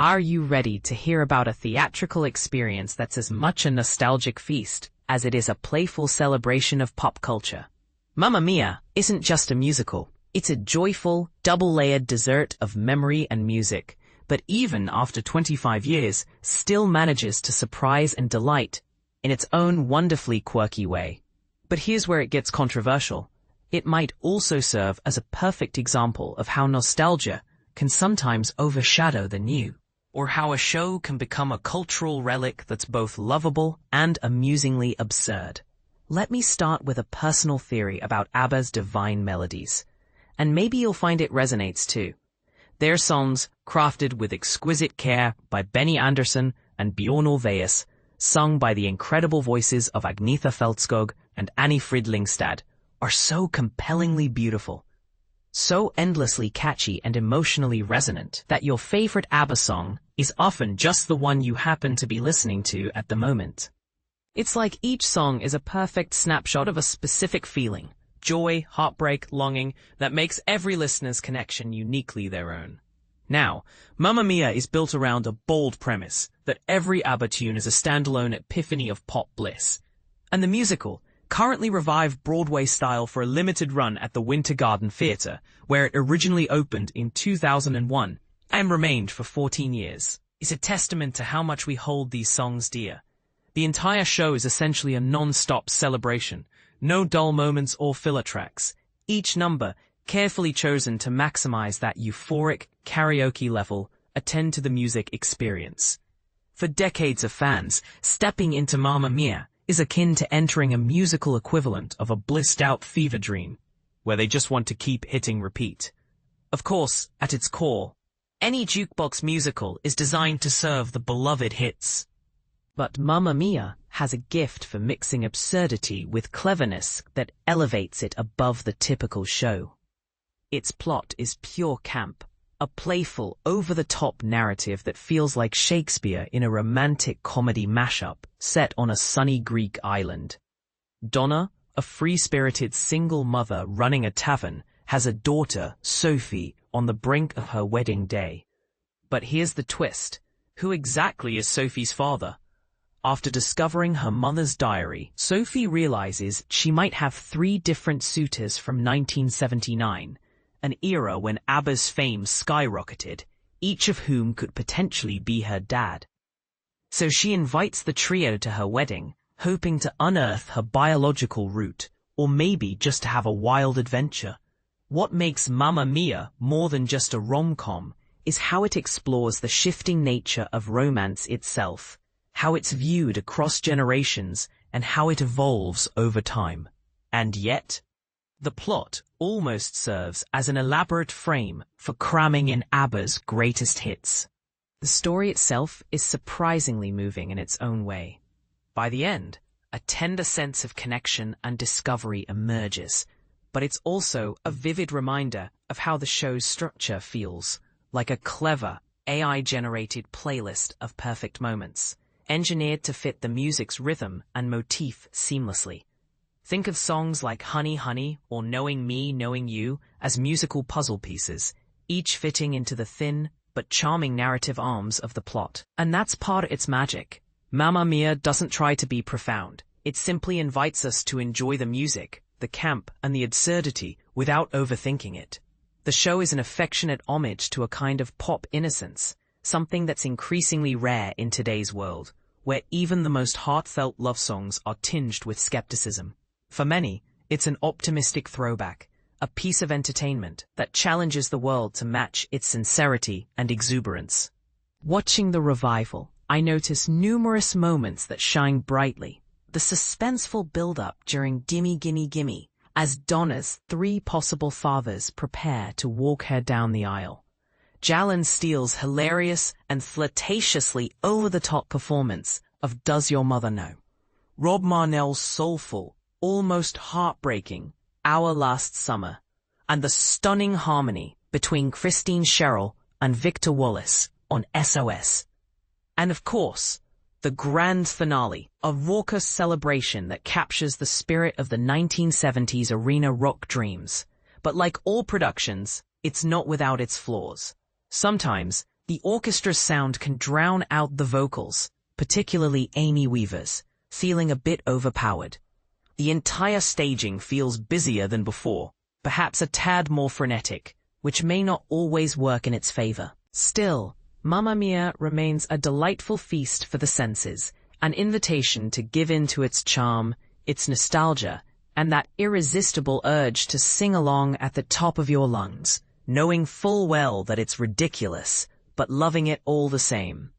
Are you ready to hear about a theatrical experience that's as much a nostalgic feast as it is a playful celebration of pop culture? Mamma Mia isn't just a musical. It's a joyful, double-layered dessert of memory and music, but even after 25 years, still manages to surprise and delight in its own wonderfully quirky way. But here's where it gets controversial. It might also serve as a perfect example of how nostalgia can sometimes overshadow the new, or how a show can become a cultural relic that's both lovable and amusingly absurd. Let me start with a personal theory about ABBA's divine melodies, and maybe you'll find it resonates too. Their songs, crafted with exquisite care by Benny Andersson and Bjorn Ulvaeus, sung by the incredible voices of Agnetha Fältskog and Annie Fridlingstad, are so compellingly beautiful, so endlessly catchy and emotionally resonant that your favorite ABBA song is often just the one you happen to be listening to at the moment. It's like each song is a perfect snapshot of a specific feeling, joy, heartbreak, longing, that makes every listener's connection uniquely their own. Now, Mamma Mia is built around a bold premise that every ABBA tune is a standalone epiphany of pop bliss. And the musical, currently revived Broadway style for a limited run at the Winter Garden Theatre, where it originally opened in 2001 and remained for 14 years, is a testament to how much we hold these songs dear. The entire show is essentially a non-stop celebration, no dull moments or filler tracks, each number carefully chosen to maximize that euphoric karaoke level, attend to the music experience. For decades of fans, stepping into Mamma Mia is akin to entering a musical equivalent of a blissed-out fever dream, where they just want to keep hitting repeat. Of course, at its core, any jukebox musical is designed to serve the beloved hits. But Mamma Mia has a gift for mixing absurdity with cleverness that elevates it above the typical show. Its plot is pure camp, a playful, over-the-top narrative that feels like Shakespeare in a romantic comedy mashup set on a sunny Greek island. Donna, a free-spirited single mother running a tavern, has a daughter, Sophie, on the brink of her wedding day. But here's the twist. Who exactly is Sophie's father? After discovering her mother's diary, Sophie realizes she might have 3 different suitors from 1979, an era when ABBA's fame skyrocketed, each of whom could potentially be her dad. So she invites the trio to her wedding, hoping to unearth her biological root, or maybe just to have a wild adventure. What makes Mamma Mia more than just a rom-com is how it explores the shifting nature of romance itself, how it's viewed across generations, and how it evolves over time. And yet, the plot almost serves as an elaborate frame for cramming in ABBA's greatest hits. The story itself is surprisingly moving in its own way. By the end, a tender sense of connection and discovery emerges, but it's also a vivid reminder of how the show's structure feels, like a clever, AI-generated playlist of perfect moments, engineered to fit the music's rhythm and motif seamlessly. Think of songs like Honey Honey or Knowing Me, Knowing You as musical puzzle pieces, each fitting into the thin but charming narrative arms of the plot. And that's part of its magic. Mamma Mia doesn't try to be profound. It simply invites us to enjoy the music, the camp, and the absurdity without overthinking it. The show is an affectionate homage to a kind of pop innocence, something that's increasingly rare in today's world, where even the most heartfelt love songs are tinged with skepticism. For many, it's an optimistic throwback, a piece of entertainment that challenges the world to match its sincerity and exuberance. Watching the revival, I notice numerous moments that shine brightly. The suspenseful build-up during Gimme Gimme Gimme, as Donna's 3 possible fathers prepare to walk her down the aisle. Jalen Steele's hilarious and flirtatiously over-the-top performance of Does Your Mother Know? Rob Marnell's soulful, almost heartbreaking Our Last Summer, and the stunning harmony between Christine Sherrill and Victor Wallace on SOS. And of course, the grand finale, a raucous celebration that captures the spirit of the 1970s arena rock dreams. But like all productions, it's not without its flaws. Sometimes, The orchestra's sound can drown out the vocals, particularly Amy Weaver's, feeling a bit overpowered. The entire staging feels busier than before, perhaps a tad more frenetic, which may not always work in its favor. Still, Mamma Mia remains a delightful feast for the senses, an invitation to give in to its charm, its nostalgia, and that irresistible urge to sing along at the top of your lungs, knowing full well that it's ridiculous, but loving it all the same.